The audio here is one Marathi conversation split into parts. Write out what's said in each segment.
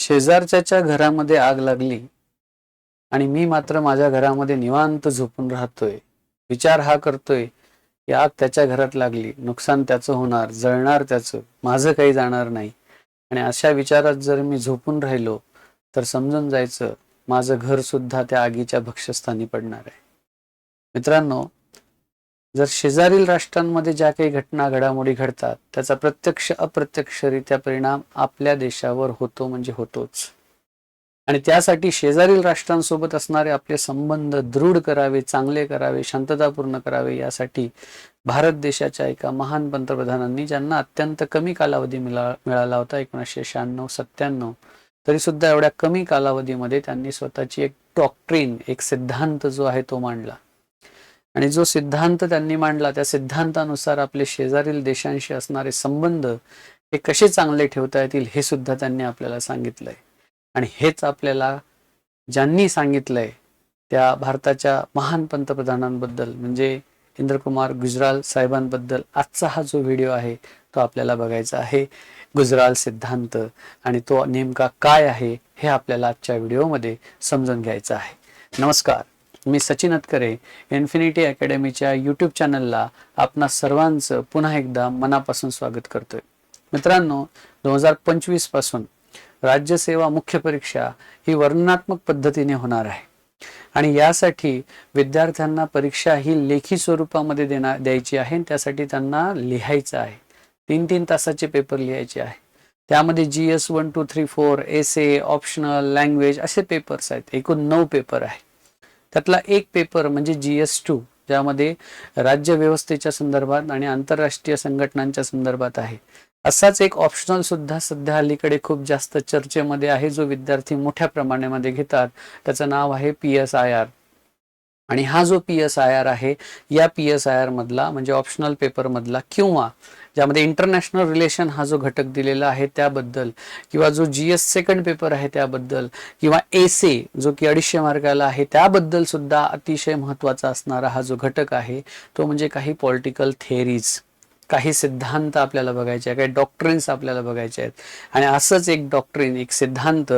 शेजारच्याच्या घरामध्ये आग लागली आणि मी मात्र माझ्या घरामध्ये निवांत झोपून राहतोय. विचार हा करतोय की आग त्याच्या घरात लागली, नुकसान त्याचं होणार, जळणार त्याचं, माझं काही जाणार नाही. आणि अशा विचारात जर मी झोपून राहिलो तर समजून जायचं माझं घर सुद्धा त्या आगीच्या भक्ष्यस्थानी पडणार आहे. मित्रांनो, जर शेजारील राष्ट्रांमध्ये ज्या काही घटना घडामोडी घडतात त्याचा प्रत्यक्ष अप्रत्यक्षरित्या परिणाम आपल्या देशावर होतो म्हणजे होतोच. आणि त्यासाठी शेजारील राष्ट्रांसोबत असणारे आपले संबंध दृढ करावे, चांगले करावे, शांततापूर्ण करावे, यासाठी भारत देशाच्या एका महान पंतप्रधानांनी, ज्यांना अत्यंत कमी कालावधी मिळाला होता 1996-97, तरी सुद्धा एवढ्या कमी कालावधीमध्ये त्यांनी स्वतःची एक डॉक्ट्रिन, एक सिद्धांत जो आहे तो मांडला. आणि जो सिद्धांत त्यांनी मांडला त्या सिद्धांतानुसार आपले शेजारील देशांशी असणारे संबंध हे कसे चांगले ठेवता येतील हे सुद्धा त्यांनी आपल्याला सांगितलंय. आणि हेच आपल्याला ज्यांनी सांगितलंय त्या भारताच्या महान पंतप्रधानांबद्दल म्हणजे इंद्रकुमार गुजराल साहेबांबद्दल आजचा हा जो व्हिडिओ आहे तो आपल्याला बघायचा आहे. गुजराल सिद्धांत आणि तो नेमका काय आहे हे आपल्याला आजच्या व्हिडिओमध्ये समजून घ्यायचं आहे. नमस्कार, मी सचिन अतकरे. इन्फिनिटी अकॅडमीच्या यूट्यूब चॅनलला आपणा सर्वांचं पुन्हा एकदा मनापासून स्वागत करतोय. मित्रांनो, 2025 पासून राज्यसेवा मुख्य परीक्षा ही वर्णनात्मक पद्धतीने होणार आहे. आणि यासाठी विद्यार्थ्यांना परीक्षा ही लेखी स्वरूपामध्ये द्यायची आहे. त्यासाठी त्यांना लिहायचं आहे. 3-3 तासाचे पेपर लिहायचे आहे. त्यामध्ये GS 1, 2, 3, 4, एसे, ऑप्शनल, लँग्वेज असे पेपर्स आहेत. एकूण 9 पेपर आहे. त्यातला एक पेपर म्हणजे GS 2, ज्यामध्ये राज्य व्यवस्थेच्या संदर्भात आणि आंतरराष्ट्रीय संघटनांच्या संदर्भात आहे. असाच एक ऑप्शनल सुद्धा सध्या अलीकडे खूप जास्त चर्चेमध्ये आहे, जो विद्यार्थी मोठ्या प्रमाणामध्ये घेतात. त्याचं नाव आहे PSIR. आणि हा जो PSIR आहे, या PSIR मधला म्हणजे ऑप्शनल पेपर मधला किंवा ज्यामध्ये इंटरनॅशनल रिलेशन हा जो घटक दिलेला आहे त्याबद्दल, किंवा जो GS सेकंड पेपर आहे त्याबद्दल, किंवा एसे जो की 250 मार्काला आहे त्याबद्दल सुद्धा अतिशय महत्त्वाचा असणारा हा जो घटक आहे तो म्हणजे काही पॉलिटिकल थिअरीज, काही सिद्धांत आपल्याला बघायचे आहेत, काही डॉक्ट्रिन्स आपल्याला बघायचे आहेत. आणि असंच एक डॉक्ट्रिन, एक सिद्धांत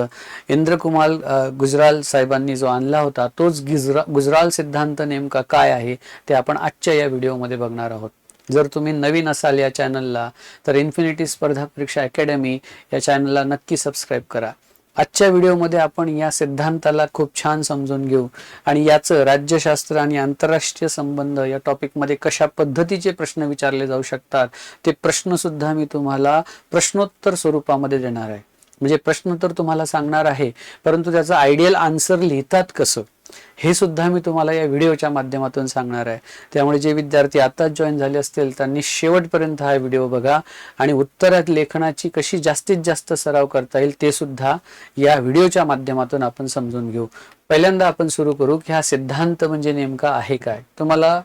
इंद्रकुमार गुजराल साहेबांनी जो आणला होता, तोच गुजराल सिद्धांत नेमका काय आहे ते आपण आजच्या या व्हिडिओमध्ये बघणार आहोत. जर तुम्ही नवीन असाल या चॅनलला तर इन्फिनिटी स्पर्धा परीक्षा अकॅडमी या चॅनलला नक्की सबस्क्राईब करा. आजच्या व्हिडिओमध्ये आपण या सिद्धांताला खूप छान समजून घेऊ आणि याचं राज्यशास्त्र आणि आंतरराष्ट्रीय संबंध या टॉपिकमध्ये कशा पद्धतीचे प्रश्न विचारले जाऊ शकतात ते प्रश्न सुद्धा मी तुम्हाला प्रश्नोत्तर स्वरूपामध्ये देणार आहे. म्हणजे प्रश्न तर तुम्हाला सांगणार आहे, परंतु त्याचं आयडियल आन्सर लिहितात कसं हे सुद्धा मी तुम्हाला या व्हिडिओच्या माध्यमातून सांगणार आहे. त्यामुळे जे विद्यार्थी आताच जॉईन झाले असतील त्यांनी शेवटपर्यंत हा व्हिडिओ बघा आणि उत्तरात लेखनाची कशी जास्तीत जास्त सराव करता येईल ते सुद्धा या व्हिडिओच्या माध्यमातून आपण समजून घेऊ. पहिल्यांदा आपण सुरू करू की हा सिद्धांत म्हणजे नेमका आहे काय. तुम्हाला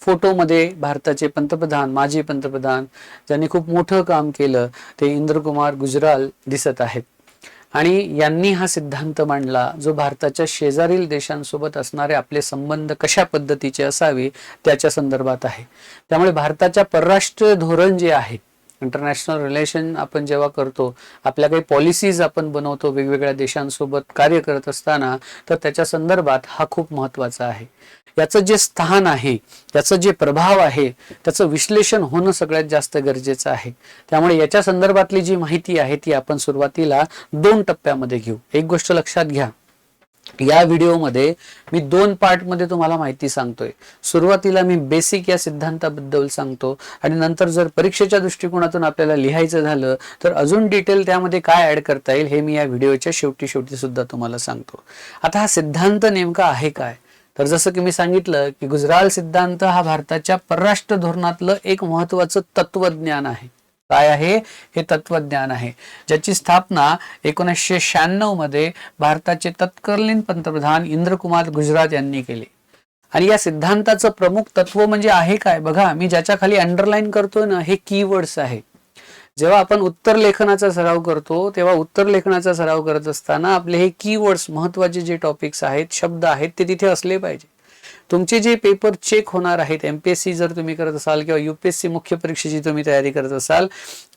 फोटोमध्ये भारताचे पंतप्रधान, माजी पंतप्रधान ज्यांनी खूप मोठं काम केलं ते इंद्रकुमार गुजराल दिसत आहेत. आणि यांनी हा सिद्धांत मांडला जो भारताच्या शेजारील देशांसोबत असणारे आपले संबंध कशा पद्धतीचे असावे त्याच्या संदर्भात आहे. त्यामुळे भारताच्या परराष्ट्र धोरण जे आहे, इंटरनॅशनल रिलेशन आपण जेव्हा करतो, आपल्या काही पॉलिसीज आपण बनवतो वेगवेगळ्या देशांसोबत कार्य करत असताना, तर त्याच्या संदर्भात हा खूप महत्त्वाचा आहे. याचं जे स्थान आहे, त्याचं जे प्रभाव आहे, त्याचं विश्लेषण होणं सगळ्यात जास्त गरजेचं आहे. त्यामुळे याच्या संदर्भातली जी माहिती आहे ती आपण सुरुवातीला 2 टप्प्यामध्ये घेऊ. एक गोष्ट लक्षात घ्या, या व्हिडिओमध्ये मी 2 पार्टमध्ये तुम्हाला माहिती सांगतोय. सुरुवातीला मी बेसिक या सिद्धांताबद्दल सांगतो आणि नंतर जर परीक्षेच्या दृष्टिकोनातून आपल्याला लिहायचं झालं तर अजून डिटेल त्यामध्ये काय ऍड करता येईल हे मी या व्हिडिओच्या शेवटी सुद्धा तुम्हाला सांगतो. आता हा सिद्धांत नेमका आहे काय, तर जसं की मी सांगितलं की गुजराल सिद्धांत हा भारताच्या परराष्ट्र धोरणातलं एक महत्त्वाचं तत्वज्ञान आहे. काय आहे हे तत्वज्ञान आहे, ज्याची स्थापना 1996 मध्ये भारताचे तत्कालीन पंतप्रधान इंद्रकुमार गुजराल यांनी केली. आणि या सिद्धांताचं प्रमुख तत्व म्हणजे आहे काय बघा, मी ज्याच्या खाली अंडरलाईन करतोय ना, हे कीवर्ड्स आहे. जेव्हा आपण उत्तर लेखनाचा सराव करतो तेव्हा उत्तर लेखनाचा सराव करत असताना आपले हे कीवर्ड्स, महत्त्वाचे जे टॉपिक्स आहेत, शब्द आहेत, ते तिथे असले पाहिजे. तुमचे जे पेपर चेक होणार आहेत, MPSC जर तुम्ही करत असाल किंवा UPSC मुख्य परीक्षेची तुम्ही तयारी करत असाल,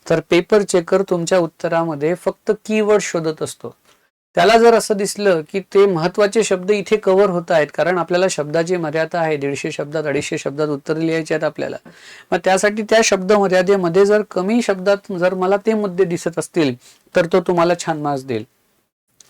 तर पेपर चेकर तुमच्या उत्तरामध्ये फक्त कीवर्ड शोधत असतो. त्याला जर असं दिसलं की ते महत्वाचे शब्द इथे कव्हर होत आहेत, कारण आपल्याला शब्दाची मर्यादा आहे, 150 शब्दात 250 शब्दात उत्तर लिहायचे आहेत आपल्याला, मग त्यासाठी त्या शब्द मर्यादेमध्ये जर कमी शब्दात जर मला ते मुद्दे दिसत असतील तर तो तुम्हाला छान मार्क्स देईल.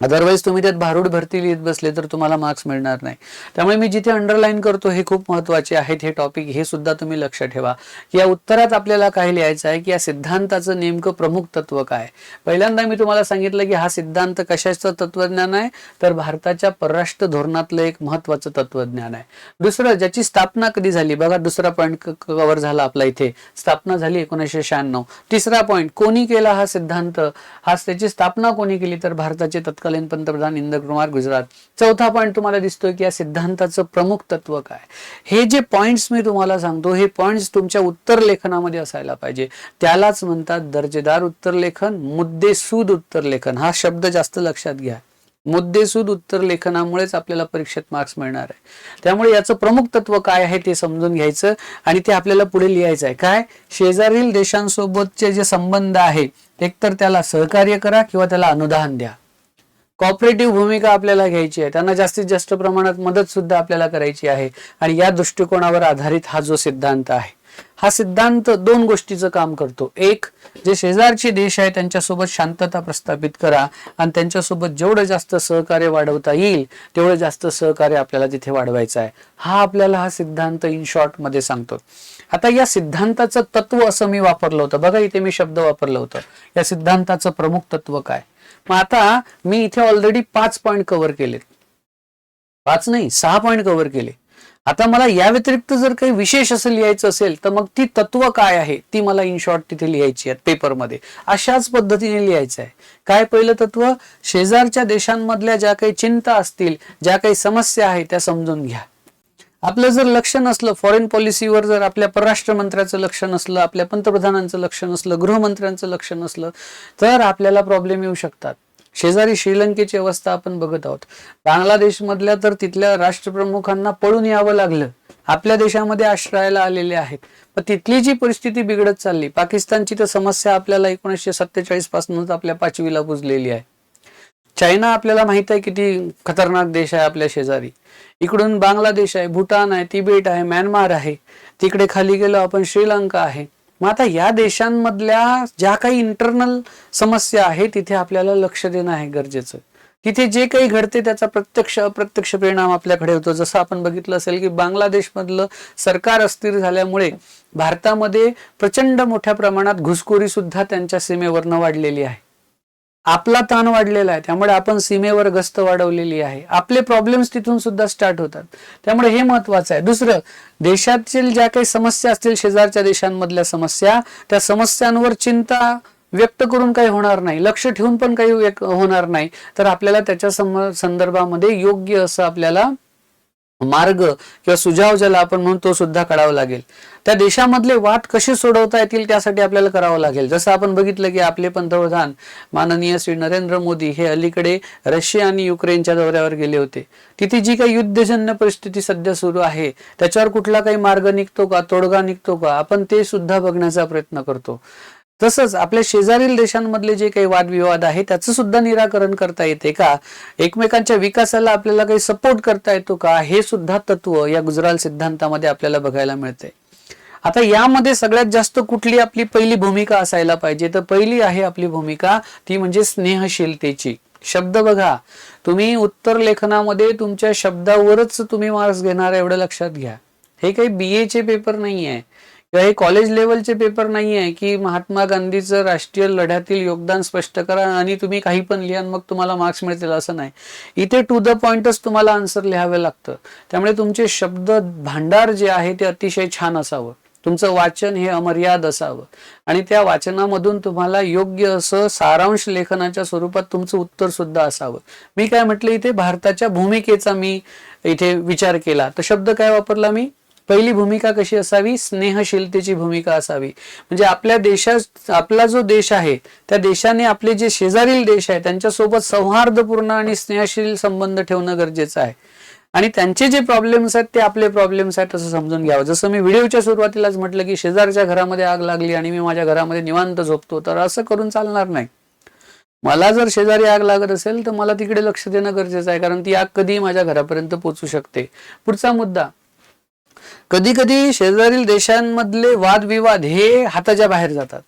अदरवाईज तुम्ही त्यात भारूड भरती लिहित बसले तर तुम्हाला मार्क्स मिळणार नाही. त्यामुळे मी जिथे अंडरलाईन करतो हे खूप महत्वाचे आहेत हे टॉपिक, हे सुद्धा तुम्ही लक्ष ठेवा. या उत्तरात आपल्याला काय लिहायचं आहे की या सिद्धांताचं नेमकं प्रमुख तत्व काय. पहिल्यांदा मी तुम्हाला सांगितलं की हा सिद्धांत कशाचं तत्वज्ञान आहे, तर भारताच्या परराष्ट्र धोरणातलं एक महत्वाचं तत्वज्ञान आहे. दुसरं, ज्याची स्थापना कधी झाली, बघा दुसरा पॉईंट कव्हर झाला आपला इथे, स्थापना झाली 1996. तिसरा पॉईंट, कोणी केला हा सिद्धांत, त्याची स्थापना कोणी केली, तर भारताचे तत्कालीन पंतप्रधान इंद्रकुमार गुजराल. चौथा पॉईंट तुम्हाला दिसतोय की या सिद्धांताचं प्रमुख तत्व काय. हे जे पॉइंट्स मी तुम्हाला सांगतो हे पॉइंट्स तुमच्या उत्तर लेखनामध्ये असायला पाहिजे. त्यालाच म्हणतात दर्जेदार उत्तर लेखन, मुद्देसूद उत्तर लेखन. हा शब्द जास्त लक्षात घ्या. मुद्देसूद उत्तर लेखनामुळेच आपल्याला परीक्षेत मार्क्स मिळणार आहे. त्यामुळे याचं प्रमुख तत्व काय आहे ते समजून घ्यायचं आणि ते आपल्याला पुढे लिहायचं आहे. काय, शेजारील देशांसोबतचे जे संबंध आहे एकतर त्याला सहकार्य करा किंवा त्याला अनुदान द्या. कॉपरेटिव्ह भूमिका आपल्याला घ्यायची आहे, त्यांना जास्तीत जास्त प्रमाणात मदत सुद्धा आपल्याला करायची आहे. आणि या दृष्टिकोनावर आधारित हा जो सिद्धांत आहे, हा सिद्धांत दोन गोष्टीचं काम करतो. एक, जे शेजारचे देश आहे त्यांच्यासोबत शांतता प्रस्थापित करा आणि त्यांच्यासोबत जेवढं जास्त सहकार्य वाढवता येईल तेवढं जास्त सहकार्य आपल्याला तिथे वाढवायचं आहे. हा सिद्धांत इन शॉर्ट मध्ये सांगतो. आता या सिद्धांताचं तत्व असं मी वापरलं होतं, बघा इथे मी शब्द वापरलं होतं, या सिद्धांताचं प्रमुख तत्व काय. मग आता मी इथे ऑलरेडी 5 पॉईंट कव्हर केलेत, 5 नाही 6 पॉईंट कव्हर केले. आता मला या व्यतिरिक्त जर काही विशेष असं लिहायचं असेल तर मग ती तत्व काय आहे ती मला इन शॉर्ट तिथे लिहायची आहेत पेपरमध्ये. अशाच पद्धतीने लिहायचं आहे. काय पहिलं तत्व, शेजारच्या देशांमधल्या ज्या काही चिंता असतील, ज्या काही समस्या आहेत त्या समजून घ्या. आपलं जर लक्ष नसलं फॉरेन पॉलिसीवर, जर आपल्या परराष्ट्र मंत्र्याचं लक्ष नसलं, आपल्या पंतप्रधानांचं लक्ष नसलं, गृहमंत्र्यांचं लक्ष नसलं तर आपल्याला प्रॉब्लेम येऊ शकतात. शेजारी श्रीलंकेची अवस्था आपण बघत आहोत. बांगलादेश मधल्या तर तिथल्या राष्ट्रप्रमुखांना पळून यावं लागलं, आपल्या देशामध्ये आश्रयाला आलेले आहेत. पण तिथली जी परिस्थिती बिघडत चालली, पाकिस्तानची तर समस्या आपल्याला 1947 पासूनच आपल्या 5वीला पुजलेली आहे. चायना आपल्याला माहित आहे किती खतरनाक देश आहे आपल्या शेजारी. इकडून बांगलादेश आहे, भूटान आहे, तिबेट आहे, म्यानमार आहे, तिकडे खाली गेलो आपण श्रीलंका आहे. मग आता या देशांमधल्या ज्या काही इंटरनल समस्या आहे तिथे आपल्याला लक्ष देणं आहे गरजेचं. तिथे जे काही घडते त्याचा प्रत्यक्ष अप्रत्यक्ष परिणाम आपल्याकडे होतो. जसं आपण बघितलं असेल की बांगलादेश मधलं सरकार अस्थिर झाल्यामुळे भारतामध्ये प्रचंड मोठ्या प्रमाणात घुसखोरी सुद्धा त्यांच्या सीमेवरनं वाढलेली आहे. आपला ताण वाढलेला आहे, त्यामुळे आपण सीमेवर गस्त वाढवलेली आहे. आपले प्रॉब्लेम्स तिथून सुद्धा स्टार्ट होतात. त्यामुळे हे महत्वाचं आहे. दुसरं, देशातील ज्या काही समस्या असतील, शेजारच्या देशांमधल्या समस्या, त्या समस्यांवर चिंता व्यक्त करून काही होणार नाही, लक्ष ठेवून पण काही होणार नाही. तर आपल्याला त्याच्या संदर्भामध्ये योग्य असं आपल्याला मार्ग किंवा सुझाव ज्याला आपण म्हणतो सुद्धा काढावं लागेल. त्या देशामधले वाद कसे सोडवता येतील त्यासाठी आपल्याला करावं लागेल. जसं आपण बघितलं की आपले पंतप्रधान माननीय श्री नरेंद्र मोदी हे अलीकडे रशिया आणि युक्रेनच्या दौऱ्यावर गेले होते. तिथे जी काही युद्धजन्य परिस्थिती सध्या सुरू आहे त्याच्यावर कुठला काही मार्ग निघतो का, तोडगा निघतो का, आपण ते सुद्धा बघण्याचा प्रयत्न करतो. तसंच आपल्या शेजारील देशांमधले जे काही वादविवाद आहे त्याचं सुद्धा निराकरण करता येते का, एकमेकांच्या विकासाला आपल्याला काही सपोर्ट करता येतो का, हे सुद्धा तत्व या गुजराल सिद्धांतामध्ये आपल्याला बघायला मिळते. आता यामध्ये सगळ्यात जास्त कुठली आपली पहिली भूमिका असायला पाहिजे, तर पहिली आहे आपली भूमिका ती म्हणजे स्नेहशीलतेची. शब्द बघा, तुम्ही उत्तर लेखनामध्ये तुमच्या शब्दावरच तुम्ही मार्क्स घेणार एवढं लक्षात घ्या. हे काही BA चे पेपर नाही आहे, हे कॉलेज लेवलचे पेपर नाही आहे की महात्मा गांधीचं राष्ट्रीय लढ्यातील योगदान स्पष्ट करा आणि तुम्ही काही पण लिहा मग तुम्हाला मार्क्स मिळतील, असं नाही. इथे टू द पॉइंटच तुम्हाला आन्सर लिहावे लागतं. त्यामुळे तुमचे शब्द भांडार जे आहे ते अतिशय छान असावं, तुमचं वाचन हे अमर्याद असावं आणि त्या वाचनामधून तुम्हाला योग्य असं सारांश लेखनाच्या स्वरूपात तुमचं उत्तर सुद्धा असावं. मी काय म्हटलं इथे, भारताच्या भूमिकेचा मी इथे विचार केला तर शब्द काय वापरला मी, पहिली भूमिका कशी असावी, स्नेहशीलतेची भूमिका असावी. म्हणजे आपल्या देशात, आपला जो देश आहे त्या देशाने आपले जे शेजारील देश आहे त्यांच्यासोबत सौहार्दपूर्ण आणि स्नेहशील संबंध ठेवणं गरजेचं आहे आणि त्यांचे जे प्रॉब्लेम्स आहेत ते आपले प्रॉब्लेम्स आहेत असं समजून घ्यावं. जसं मी व्हिडिओच्या सुरुवातीलाच म्हटलं की शेजारच्या घरामध्ये आग लागली आणि मी माझ्या घरामध्ये निवांत झोपतो, तर असं करून चालणार नाही. मला जर शेजारी आग लागत असेल तर मला तिकडे लक्ष देणं गरजेचं आहे, कारण ती आग कधीही माझ्या घरापर्यंत पोहोचू शकते. पुढचा मुद्दा, कधी कधी शेजारील देशांमधले वादविवाद हे हाताच्या बाहेर जातात.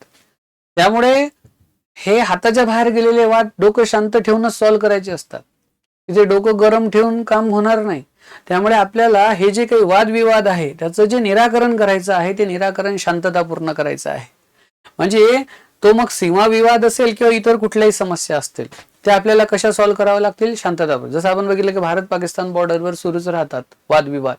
त्यामुळे हे हाताच्या बाहेर गेलेले वाद डोकं शांत ठेवूनच सॉल्व्ह करायचे असतात. तिथे डोकं गरम ठेवून काम होणार नाही. त्यामुळे आपल्याला हे जे काही वादविवाद आहे त्याचं जे निराकरण करायचं आहे ते निराकरण शांततापूर्ण करायचं आहे. म्हणजे तो मग सीमा विवाद असेल किंवा इतर कुठल्याही समस्या असतील, ते आपल्याला कशा सॉल्व्ह कराव्या लागतील? शांततापूर्ण. जसं आपण बघितलं की भारत पाकिस्तान बॉर्डरवर सुरूच राहतात वादविवाद.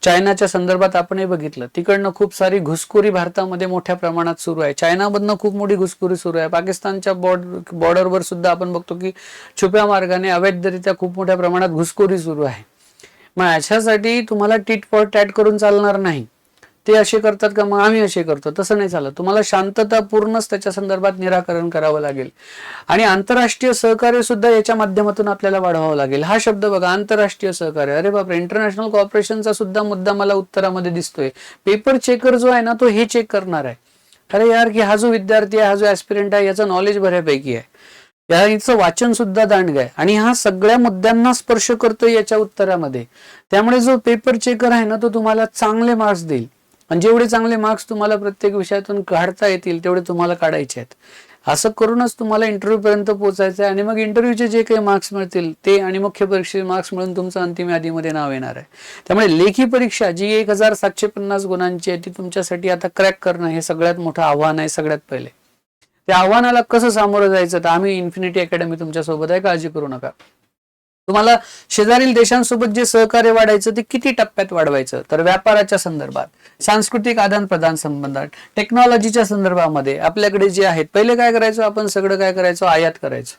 चायनाच्या संदर्भात आपण हे बघितलं, तिकडनं खूप सारी घुसखोरी भारतामध्ये मोठ्या प्रमाणात सुरू आहे. चायनामधनं खूप मोठी घुसखोरी सुरू आहे. पाकिस्तानच्या बॉर्डरवर सुद्धा आपण बघतो की छुप्या मार्गाने अवैधरित्या खूप मोठ्या प्रमाणात घुसखोरी सुरू आहे. मग याच्यासाठी तुम्हाला टीट फॉर टॅट करून चालणार नाही. ते असे करतात का मग आम्ही असे करतो, तसं नाही चालत. तुम्हाला शांततापूर्णच त्याच्या संदर्भात निराकरण करावं लागेल. आणि आंतरराष्ट्रीय सहकार्य सुद्धा याच्या माध्यमातून आपल्याला वाढवावं लागेल. हा शब्द बघा, आंतरराष्ट्रीय सहकार्य. अरे बापरे, इंटरनॅशनल कॉर्पोरेशनचा सुद्धा मुद्दा मला उत्तरामध्ये दिसतोय. पेपर चेकर जो आहे ना, तो हे चेक करणार आहे. अरे यार, की हा जो विद्यार्थी आहे, हा जो ऍस्पिरंट आहे, याचं नॉलेज बऱ्यापैकी आहे, याचं वाचन सुद्धा दांडग आहे आणि हा सगळ्या मुद्द्यांना स्पर्श करतोय याच्या उत्तरामध्ये. त्यामुळे जो पेपर चेकर आहे ना, तो तुम्हाला चांगले मार्क्स देईल. आणि जेवढे चांगले मार्क्स तुम्हाला प्रत्येक विषयातून काढता येतील तेवढे तुम्हाला काढायचे आहेत. असं करूनच तुम्हाला इंटरव्ह्यू पर्यंत पोहोचायचं आहे. आणि मग इंटरव्ह्यूचे जे काही मार्क्स मिळतील ते आणि मुख्य परीक्षेचे मार्क्स मिळून तुमचं अंतिम यादीमध्ये नाव येणार आहे. त्यामुळे लेखी परीक्षा जी 1750 गुणांची आहे ती तुमच्यासाठी आता क्रॅक करणं हे सगळ्यात मोठं आव्हान आहे. सगळ्यात पहिले त्या आव्हानाला कसं सामोरं जायचं, तर आम्ही इन्फिनिटी अकॅडमी तुमच्या सोबत आहे, काळजी करू नका. तुम्हाला शेजारील देशांसोबत जे सहकार्य वाढायचं ते किती टप्प्यात वाढवायचं, तर व्यापाराच्या संदर्भात, सांस्कृतिक आदान प्रदान संबंधात, टेक्नॉलॉजीच्या संदर्भामध्ये आपल्याकडे जे आहेत. पहिले काय करायचो आपण, सगळं काय करायचो, आयात करायचो.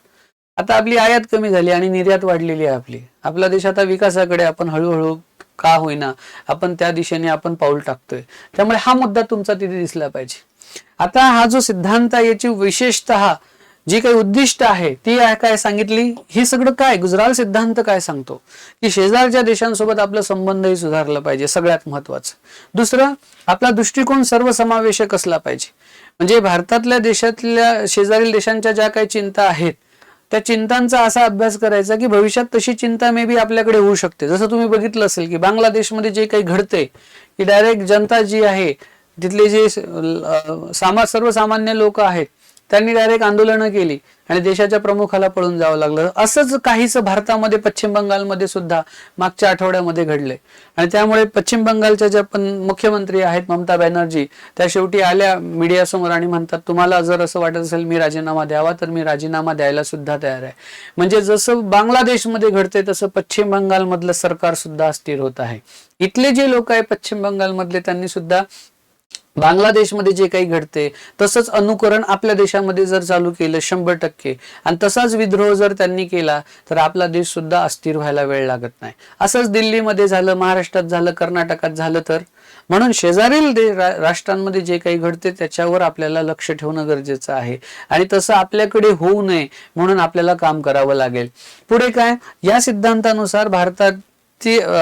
आता आपली आयात कमी झाली आणि निर्यात वाढलेली आहे आपली. आपला देश आता विकासाकडे आपण हळूहळू का होईना आपण त्या दिशेने आपण पाऊल टाकतोय. त्यामुळे हा मुद्दा तुमचा तिथे दिसला पाहिजे. आता हा जो सिद्धांत आहे याची विशेषतः जी काही उद्दिष्ट आहे ती काय सांगितली, हे सगळं काय गुजराल सिद्धांत काय सांगतो की शेजारच्या देशांसोबत आपलं संबंधही सुधारला पाहिजे, सगळ्यात महत्वाचं. दुसरं, आपला दृष्टिकोन सर्वसमावेशक असला पाहिजे. म्हणजे भारतातल्या देशातल्या शेजारील देशांच्या ज्या काही चिंता आहेत त्या चिंतांचा असा अभ्यास करायचा की भविष्यात तशी चिंता मे बी आपल्याकडे होऊ शकते. जसं तुम्ही बघितलं असेल की बांगलादेशमध्ये जे काही घडते की डायरेक्ट जनता जी आहे तिथले जे सर्वसामान्य लोक आहेत त्यांनी डायरेक्ट आंदोलनं केली आणि देशाच्या प्रमुखाला पळून जावं लागलं. असंच काहीच भारतामध्ये पश्चिम बंगालमध्ये सुद्धा मागच्या आठवड्यामध्ये घडलंय. आणि त्यामुळे पश्चिम बंगालच्या ज्या पण मुख्यमंत्री आहेत ममता बॅनर्जी, त्या शेवटी आल्या मीडियासमोर आणि म्हणतात तुम्हाला जर असं वाटत असेल मी राजीनामा द्यावा तर मी राजीनामा द्यायला सुद्धा तयार आहे. म्हणजे जसं बांगलादेशमध्ये घडते तसं पश्चिम बंगालमधलं सरकार सुद्धा अस्थिर होत आहे. इथले जे लोक आहे पश्चिम बंगालमधले त्यांनी सुद्धा बांगलादेशमध्ये जे काही घडते तसंच अनुकरण आपल्या देशामध्ये जर चालू केलं 100%, आणि तसाच विद्रोह जर त्यांनी केला तर आपला देश सुद्धा अस्थिर व्हायला वेळ लागत नाही. असंच दिल्लीमध्ये झालं, महाराष्ट्रात झालं, कर्नाटकात झालं. तर म्हणून शेजारील राष्ट्रांमध्ये जे काही घडते त्याच्यावर आपल्याला लक्ष ठेवणं गरजेचं आहे. आणि तसं आपल्याकडे होऊ नये म्हणून आपल्याला काम करावं लागेल. पुढे काय, या सिद्धांतानुसार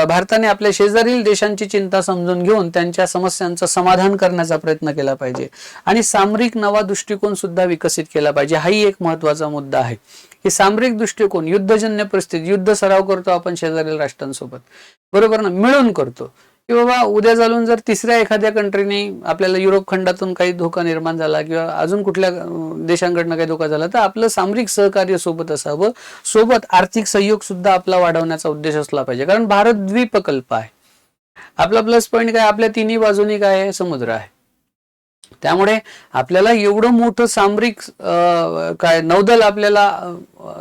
भारताने आपल्या शेजारील देशांची चिंता समजून घेऊन त्यांच्या समस्यांचं समाधान करण्याचा प्रयत्न केला पाहिजे. आणि सामरिक नवा दृष्टिकोन सुद्धा विकसित केला पाहिजे. हाही एक महत्वाचा मुद्दा आहे की सामरिक दृष्टिकोन, युद्धजन्य परिस्थिती, युद्ध सराव करतो आपण शेजारील राष्ट्रांसोबत, बरोबर ना, मिळून करतो. की बाबा उद्या चालून जर तिसऱ्या एखाद्या कंट्रीने आपल्याला युरोप खंडातून काही धोका निर्माण झाला किंवा अजून कुठल्या देशांकडनं काही धोका झाला तर आपलं सामरिक सहकार्य सोबत असावं. सोबत आर्थिक सहयोग सुद्धा आपला वाढवण्याचा उद्देश असला पाहिजे. कारण भारत द्वीपकल्प आहे. आपला प्लस पॉईंट काय, आपल्या तिन्ही बाजूनी काय आहे, समुद्र आहे. त्यामुळे आपल्याला एवढं मोठं सामरिक काय नौदल, आपल्याला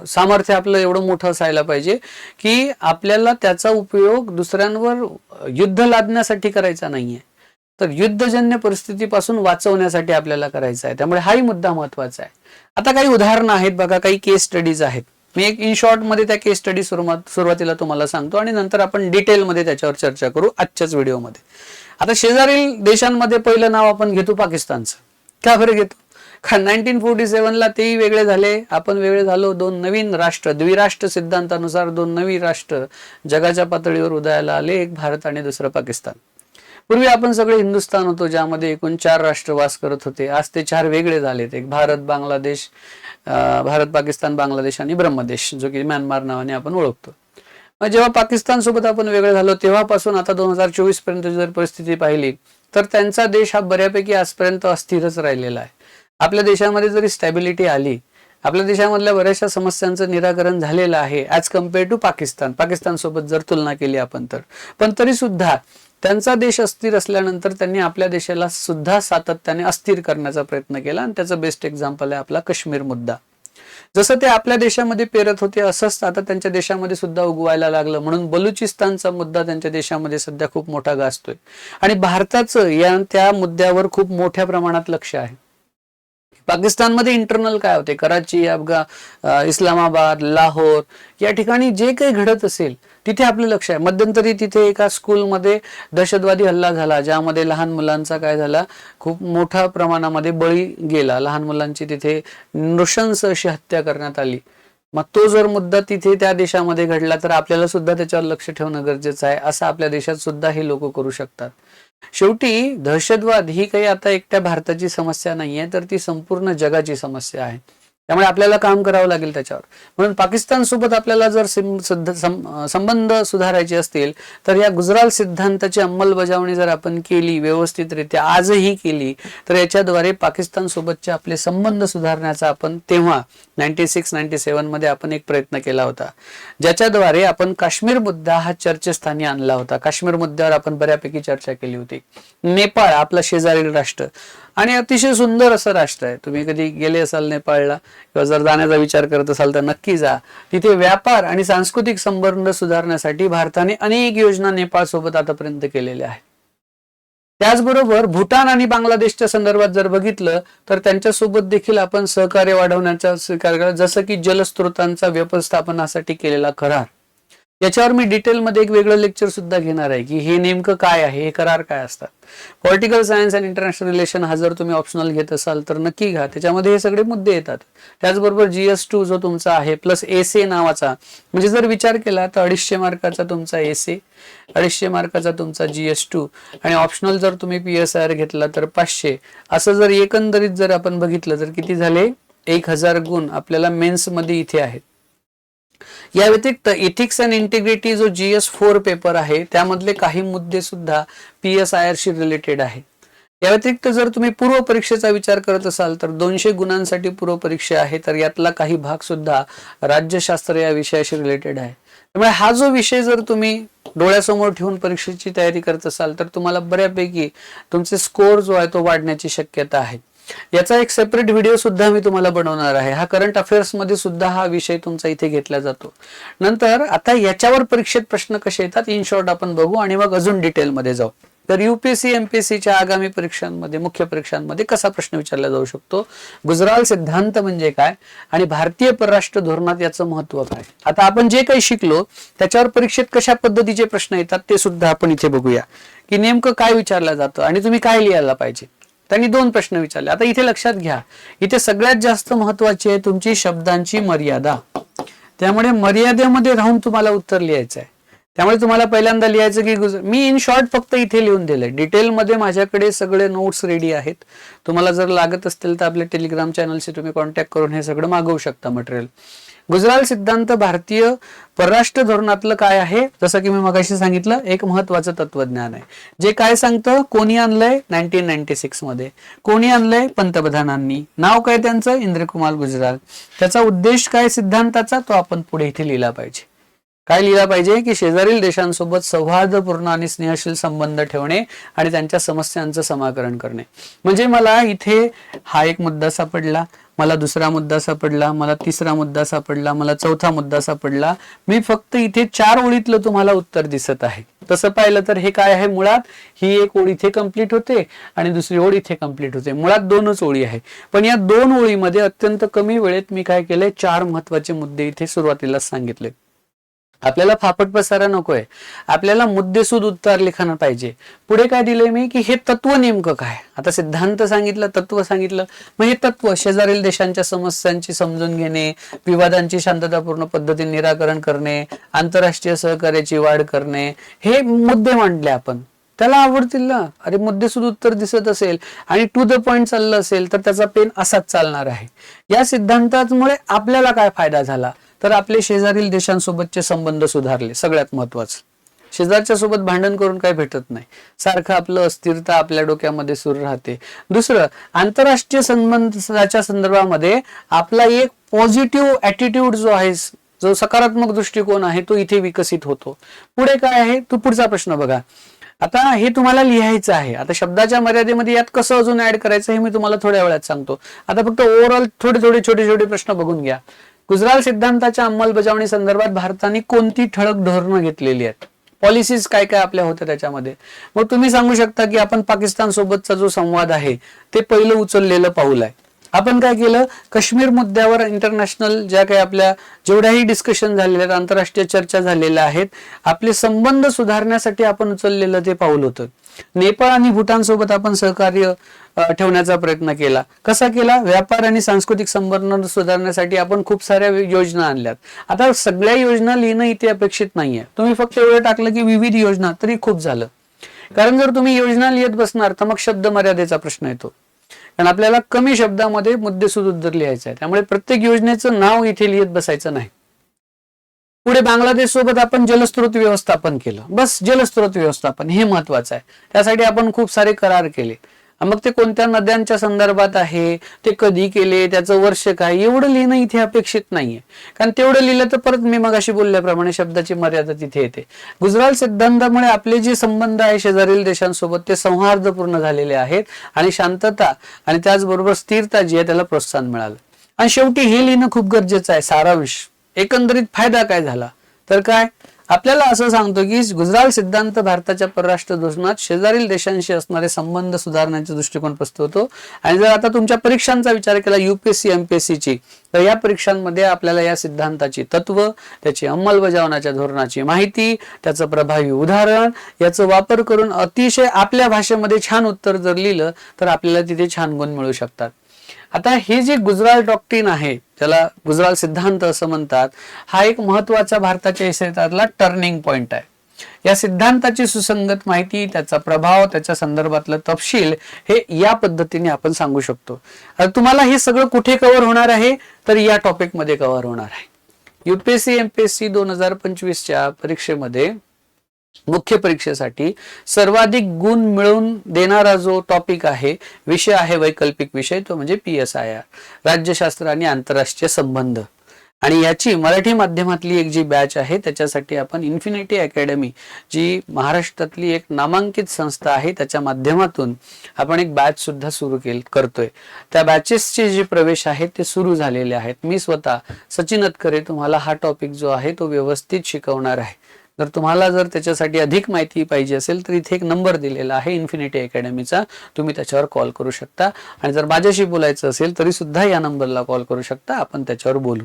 सामर्थ्य आपलं एवढं मोठं असायला पाहिजे की आपल्याला त्याचा उपयोग दुसऱ्यांवर युद्ध लादण्यासाठी करायचा नाहीये, तर युद्धजन्य परिस्थितीपासून वाचवण्यासाठी आपल्याला करायचं आहे. त्यामुळे हाही मुद्दा महत्वाचा आहे. आता काही उदाहरणं आहेत बघा, काही केस स्टडीज आहेत. मी एक इन शॉर्ट मध्ये त्या केस स्टडी सुरुवातीला तुम्हाला सांगतो आणि नंतर आपण डिटेलमध्ये त्याच्यावर चर्चा करू आजच्याच व्हिडिओमध्ये. आता शेजारील देशांमध्ये पहिलं नाव आपण घेतो पाकिस्तानचं. का बरं घेतो? कारण 1947ला तेही वेगळे झाले, आपण वेगळे झालो. दोन नवीन राष्ट्र, द्विराष्ट्र सिद्धांतानुसार दोन नवीन राष्ट्र जगाच्या पातळीवर उदयाला आले, एक भारत आणि दुसरं पाकिस्तान. पूर्वी आपण सगळे हिंदुस्थान होतो, ज्यामध्ये एकूण 4 राष्ट्र वास करत होते. आज ते 4 वेगळे झालेत. एक भारत, बांगलादेश, भारत, पाकिस्तान, बांगलादेश आणि ब्रह्मदेश, जो की म्यानमार नावाने आपण ओळखतो. मग जेव्हा पाकिस्तान सोबत आपण वेगळे झालो, तेव्हापासून आता 2024 पर्यंत जर परिस्थिती पाहिली तर त्यांचा देश हा बऱ्यापैकी आजपर्यंत अस्थिरच राहिलेला आहे. आपल्या देशामध्ये जरी स्टॅबिलिटी आली, आपल्या देशामधल्या बऱ्याचशा समस्यांचं निराकरण झालेलं आहे ॲज कम्पेअर टू पाकिस्तान सोबत जर तुलना केली आपण तर, पण तरी सुद्धा त्यांचा देश अस्थिर असल्यानंतर त्यांनी आपल्या देशाला सुद्धा सातत्याने अस्थिर करण्याचा प्रयत्न केला. आणि त्याचं बेस्ट एक्झाम्पल आहे आपला काश्मीर मुद्दा. जसं ते आपल्या देशामध्ये पेरत होते, असंच आता त्यांच्या देशामध्ये सुद्धा उगवायला लागलं. म्हणून बलुचिस्तानचा मुद्दा त्यांच्या देशामध्ये सध्या खूप मोठा गाजतोय. आणि भारताचं त्या मुद्द्यावर खूप मोठ्या प्रमाणात लक्ष आहे. पाकिस्तानमध्ये इंटरनल काय होते, कराची, इस्लामाबाद, लाहोर या ठिकाणी जे काही घडत असेल तिथे आपलं लक्ष आहे. मध्यंतरी तिथे एका स्कूलमध्ये दहशतवादी हल्ला झाला, ज्यामध्ये लहान मुलांचा काय झाला, खूप मोठ्या प्रमाणामध्ये बळी गेला. लहान मुलांची तिथे नृशंस अशी हत्या करण्यात आली. मग तो जर मुद्दा तिथे त्या देशामध्ये घडला तर आपल्याला सुद्धा त्याच्यावर लक्ष ठेवणं गरजेचं आहे. असं आपल्या देशात सुद्धा हे लोक करू शकतात. शेवटी दहशतवाद ही काही आता एकट्या भारताची समस्या नाहीये, तर ती संपूर्ण जगाची समस्या आहे. त्यामुळे आपल्याला काम करावं लागेल त्याच्यावर. म्हणून पाकिस्तान सोबत आपल्याला जर संबंध सुधारायचे असतील तर या गुजराल सिद्धांताची अंमलबजावणी जर आपण केली व्यवस्थितरित्या, आजही केली, तर याच्याद्वारे पाकिस्तान सोबतचे आपले संबंध सुधारण्याचा आपण तेव्हा 96-97 मध्ये आपण एक प्रयत्न केला होता, ज्याच्याद्वारे आपण काश्मीर मुद्दा हा चर्चेस्थानी आणला होता. काश्मीर मुद्द्यावर आपण बऱ्यापैकी चर्चा केली होती. नेपाळ आपलं शेजारील राष्ट्र आणि अतिशय सुंदर असं राष्ट्र आहे. तुम्ही कधी गेले असाल नेपाळला किंवा जर जाण्याचा विचार करत असाल तर नक्की जा. तिथे व्यापार आणि सांस्कृतिक संबंध सुधारण्यासाठी भारताने अनेक योजना नेपाळ सोबत आतापर्यंत केलेल्या आहेत. त्याचबरोबर भूटान आणि बांगलादेशच्या संदर्भात जर बघितलं तर त्यांच्यासोबत देखील आपण सहकार्य वाढवण्याचा स्वीकार केला, जसं की जलस्रोतांचा व्यवस्थापनासाठी केलेला करार. याच्यावर मी डिटेलमध्ये एक वेगळं लेक्चर सुद्धा घेणार आहे की हे नेमकं काय आहे, हे करार काय असतात. Political science and international relation हा जर तुम्ही ऑप्शनल घेत असाल तर नक्की घ्या, त्याच्यामध्ये हे सगळे मुद्दे येतात. त्याचबरोबर GS2 जो तुमचा आहे प्लस एसे नावाचा, म्हणजे जर विचार केला तर 250 मार्काचा तुमचा एसे, 250 मार्काचा तुमचा GS2 आणि ऑप्शनल जर तुम्ही PSIR घेतला तर 500. असं जर एकंदरीत जर आपण बघितलं तर किती झाले, 1000 गुण आपल्याला मेन्स मध्ये इथे आहेत. या व्यतिरिक्त इथिक्स अँड इंटिग्रिटी जो GS4 पेपर आहे त्यामधले काही मुद्दे सुद्धा PSIR शी रिलेटेड आहे. या व्यतिरिक्त जर तुम्ही पूर्व परीक्षेचा विचार करत असाल तर 200 गुणांसाठी पूर्व परीक्षा आहे, तर यातला काही भाग सुद्धा राज्यशास्त्र या विषयाशी रिलेटेड आहे. त्यामुळे हा जो विषय जर तुम्ही डोळ्यासमोर ठेवून परीक्षेची तयारी करत असाल तर तुम्हाला बऱ्यापैकी तुमचे स्कोर जो आहे तो वाढण्याची शक्यता आहे. याचा एक सेपरेट व्हिडिओ सुद्धा मी तुम्हाला बनवणार आहे. हा करंट अफेअर्स मध्ये सुद्धा हा विषय तुमचा इथे घेतला जातो. नंतर आता याच्यावर परीक्षेत प्रश्न कसे येतात इन शॉर्ट आपण बघू आणि मग अजून डिटेल मध्ये जाऊ. तर UPSC MPSCच्या आगामी परीक्षांमध्ये, मुख्य परीक्षांमध्ये कसा प्रश्न विचारला जाऊ शकतो, गुजराल सिद्धांत म्हणजे काय आणि भारतीय परराष्ट्र धोरणात याचं महत्व काय. आता आपण जे काही शिकलो त्याच्यावर परीक्षेत कशा पद्धतीचे प्रश्न येतात ते सुद्धा आपण इथे बघूया की नेमकं काय विचारलं जातं आणि तुम्ही काय लिहायला पाहिजे. त्यांनी 2 प्रश्न विचारले. आता इथे लक्षात घ्या, इथे सगळ्यात जास्त महत्वाची आहे तुमची शब्दांची मर्यादा. त्यामुळे मर्यादेमध्ये राहून तुम्हाला उत्तर लिहायचं आहे. त्यामुळे तुम्हाला पहिल्यांदा लिहायचं की मी इन शॉर्ट फक्त इथे लिहून दिलंय. डिटेलमध्ये माझ्याकडे सगळे नोट्स रेडी आहेत. तुम्हाला जर लागत असतील तर आपल्या टेलिग्राम चॅनलशी तुम्ही कॉन्टॅक्ट करून हे सगळं मागवू शकता मटेरियल. गुजराल सिद्धांत भारतीय परराष्ट्र धोरणातलं काय आहे, जसं की मी मगाशी सांगितलं, एक महत्वाचं तत्वज्ञान आहे. जे काय सांगतं, कोणी आणलंय 1996 मध्ये, कोणी आणलंय, पंतप्रधानांनी. नाव काय त्यांचं, इंद्रकुमार गुजराल. त्याचा उद्देश काय सिद्धांताचा, तो आपण पुढे इथे लिहिला पाहिजे. काय लिहिला पाहिजे की शेजारील देशांसोबत सौहार्दपूर्ण आणि स्नेहशील संबंध ठेवणे आणि त्यांच्या समस्यांचं समाकलन करणे. म्हणजे मला इथे हा एक मुद्दा सापडला, मला दुसरा मुद्दा सापडला, मला तिसरा मुद्दा सापडला, मला चौथा मुद्दा सापडला. मी फक्त इथे 4 ओळीतलं तुम्हाला उत्तर दिसत आहे. तसं पाहिलं तर हे काय आहे, मुळात ही एक ओळ इथे कंप्लीट होते आणि दुसरी ओळ इथे कंप्लीट होते. मुळात 2च ओळी आहे, पण या 2 ओळीमध्ये अत्यंत कमी वेळेत मी काय केलंय, 4 महत्वाचे मुद्दे इथे सुरुवातीला सांगितले. आपल्याला फापट पसारा नकोय, आपल्याला मुद्देसूद उत्तर लिखाण पाहिजे. पुढे काय दिलंय मी की हे तत्व नेमकं काय. आता सिद्धांत सांगितलं, तत्व सांगितलं, मग हे तत्व शेजारील देशांच्या समस्यांची समजून घेणे, विवादांची शांततापूर्ण पद्धतीने निराकरण करणे, आंतरराष्ट्रीय सहकार्याची वाढ करणे, हे मुद्दे मांडले आपण. त्याला आवडतील ना. अरे मुद्देसूद उत्तर दिसत असेल आणि टू द पॉइंट चाललं असेल तर त्याचा पेन असाच चालणार आहे. या सिद्धांतामुळे आपल्याला काय फायदा झाला तर आपले शेजारील देशांसोबतचे संबंध सुधारले. सगळ्यात महत्वाचं, शेजारच्या सोबत भांडण करून काय भेटत नाही. सारखं आपलं अस्थिरता आपल्या डोक्यामध्ये सुरू राहते. दुसरं, आंतरराष्ट्रीय संबंधाच्या संदर्भामध्ये आपला एक पॉझिटिव्ह ऍटिट्यूड जो आहे, जो सकारात्मक दृष्टिकोन आहे तो इथे विकसित होतो. पुढे काय आहे, तू पुढचा प्रश्न बघा. आता हे तुम्हाला लिहायचं आहे. आता शब्दाच्या मर्यादेमध्ये यात कसं अजून ऍड करायचं हे मी तुम्हाला थोड्या वेळात सांगतो. आता फक्त ओव्हरऑल थोडे थोडे छोटे छोटे प्रश्न बघून घ्या. गुजराल सिद्धांताच्या अंमलबजावणी संदर्भात भारताने कोणती ठळक धोरणं घेतलेली आहेत, पॉलिसीज काय काय आपल्या होत्या त्याच्यामध्ये. मग तुम्ही सांगू शकता की आपण पाकिस्तान सोबतचा जो संवाद आहे ते पहिलं उचललेलं पाऊल आहे. आपण काय केलं, काश्मीर मुद्द्यावर इंटरनॅशनल ज्या काही आपल्या जेवढ्याही डिस्कशन झालेल्या आहेत, आंतरराष्ट्रीय चर्चा झालेल्या आहेत, आपले संबंध सुधारण्यासाठी आपण उचललेलं ते पाऊल होतं. नेपाळ आणि भूटान सोबत आपण सहकार्य ठेवण्याचा प्रयत्न केला. कसा केला, व्यापार आणि सांस्कृतिक संबंध सुधारण्यासाठी आपण खूप साऱ्या योजना आणल्यात. आता सगळ्या योजना लिहिणं इथे अपेक्षित नाहीये. तुम्ही फक्त एवढं टाकलं की विविध योजना तरी खूप झालं. कारण जर तुम्ही योजना लिहित बसणार तर मग शब्द मर्यादेचा प्रश्न येतो. कारण आपल्याला कमी शब्दामध्ये मुद्देसूद उत्तर लिहायचं आहे. त्यामुळे प्रत्येक योजनेचं नाव इथे लिहित बसायचं नाही. पुढे बांगलादेश सोबत आपण जलस्रोत व्यवस्थापन केलं. बस जलस्रोत व्यवस्थापन हे महत्वाचं आहे. त्यासाठी आपण खूप सारे करार केले. मग ते कोणत्या नद्यांच्या संदर्भात आहे, ते कधी केले, त्याचं वर्ष काय, एवढं लिहिणं इथे अपेक्षित नाहीये. कारण तेवढं लिहिलं तर परत मी मगाशी बोलल्याप्रमाणे शब्दाची मर्यादा तिथे येते. गुजराल सिद्धांतामुळे आपले जे संबंध आहे शेजारील देशांसोबत ते सौहार्दपूर्ण झालेले आहेत आणि शांतता आणि त्याचबरोबर स्थिरता जी आहे त्याला प्रोत्साहन मिळालं. आणि शेवटी हे लिहिणं खूप गरजेचं आहे. सारांश, एकंदरीत फायदा काय झाला तर काय, आपल्याला असं सांगतो की गुजराल सिद्धांत भारताच्या परराष्ट्र धोरणात शेजारील देशांशी असणारे संबंध सुधारण्याचा दृष्टिकोन प्रस्तुत होतो. आणि जर आता तुमच्या परीक्षांचा विचार केला UPSC MPSC ची, तर या परीक्षांमध्ये आपल्याला या सिद्धांताची तत्व, त्याची अंमलबजावण्याच्या धोरणाची माहिती, त्याचं प्रभावी उदाहरण याचा वापर करून अतिशय आपल्या भाषेमध्ये छान उत्तर जर लिहिलं तर आपल्याला तिथे छान गुण मिळू शकतात. आता हे जे गुजराल डॉक्ट्रिन आहे, त्याला गुजराल सिद्धांत असं म्हणतात, हा एक महत्वाचा भारताच्या इतिहासातला टर्निंग पॉइंट आहे. या सिद्धांताची सुसंगत माहिती, त्याचा प्रभाव, त्याच्या संदर्भातलं तपशील हे या पद्धतीने आपण सांगू शकतो. आता तुम्हाला हे सगळं कुठे कव्हर होणार आहे तर या टॉपिक मध्ये कव्हर होणार आहे. UPSC MPSC 2025च्या परीक्षेमध्ये मुख्य परीक्षेसाठी सर्वाधिक गुण मिळवून देणारा जो टॉपिक आहे, विषय आहे, वैकल्पिक विषय, तो म्हणजे PSIR, राज्यशास्त्र आणि आंतरराष्ट्रीय संबंध. आणि याची मराठी माध्यमातली एक जी बॅच आहे त्याच्यासाठी आपण इन्फिनिटी अकॅडमी, जी महाराष्ट्रातली एक नामांकित संस्था आहे, त्याच्या माध्यमातून आपण एक बॅच सुद्धा सुरू करतोय. त्या बॅचेसचे जे प्रवेश आहेत ते सुरू झालेले आहेत. मी स्वतः सचिन अतकरे तुम्हाला हा टॉपिक जो आहे तो व्यवस्थित शिकवणार आहे. जर तुम्हाला त्याच्यासाठी अधिक माहिती पाहिजे असेल तर इथे एक नंबर दिलेला आहे इन्फिनिटी अकॅडमीचा, तुम्ही त्याच्यावर कॉल करू शकता. आणि जर माझ्याशी बोलायचं असेल तरी सुद्धा या नंबरला कॉल करू शकता, आपण त्याच्यावर बोलू.